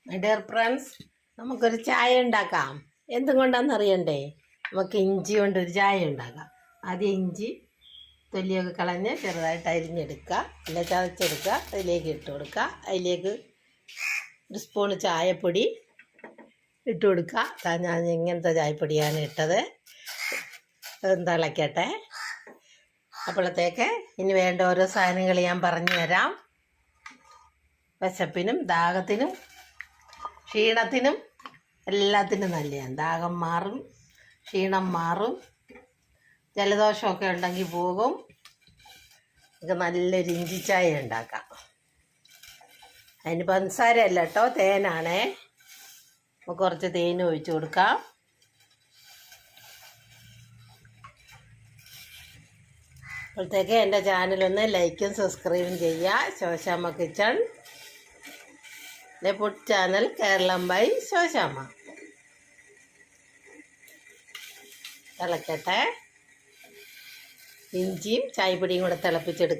My dear friends, നമുക്കൊരു ചായ ഉണ്ടാക്കാം. എന്തും കൊണ്ടാണെന്നറിയണ്ടേ? നമുക്ക് ഇഞ്ചി കൊണ്ടൊരു ചായ ഉണ്ടാക്കാം. ആദ്യം ഇഞ്ചി തൊലിയൊക്കെ കളഞ്ഞ് ചെറുതായിട്ട് അരിഞ്ഞെടുക്കുക, അല്ല ചതച്ചെടുക്കുക. അതിലേക്ക് ഇട്ട് കൊടുക്കുക. അതിലേക്ക് ഒരു സ്പൂണ് ചായപ്പൊടി ഇട്ട് കൊടുക്കുക. ഞാൻ ഇങ്ങനത്തെ ചായപ്പൊടിയാണ് ഇട്ടത്. തിളയ്ക്കട്ടെ. അപ്പോഴത്തേക്ക് ഇനി വേണ്ട ഓരോ സാധനങ്ങൾ ഞാൻ പറഞ്ഞു തരാം. വിശപ്പിനും ദാഹത്തിനും ക്ഷീണത്തിനും എല്ലാത്തിനും നല്ലതാണ്. ദാഹം മാറും, ക്ഷീണം മാറും, ജലദോഷമൊക്കെ ഉണ്ടെങ്കിൽ പോകും. നമുക്ക് നല്ലൊരു ഇഞ്ചി ചായ ഉണ്ടാക്കാം. അതിന് പഞ്ചസാര അല്ല കേട്ടോ, തേനാണേ. നമുക്ക് കുറച്ച് തേൻ ഒഴിച്ചു കൊടുക്കാം. അപ്പോഴത്തേക്ക് എൻ്റെ ചാനലൊന്ന് ലൈക്കും സബ്സ്ക്രൈബും ചെയ്യുക. Shoshamma kitchen, food channel, Kerala by Shoshamma. തിളക്കട്ടെ. ഇഞ്ചിയും ചായപ്പൊടിയും കൂടെ തിളപ്പിച്ചെടുക്കുക.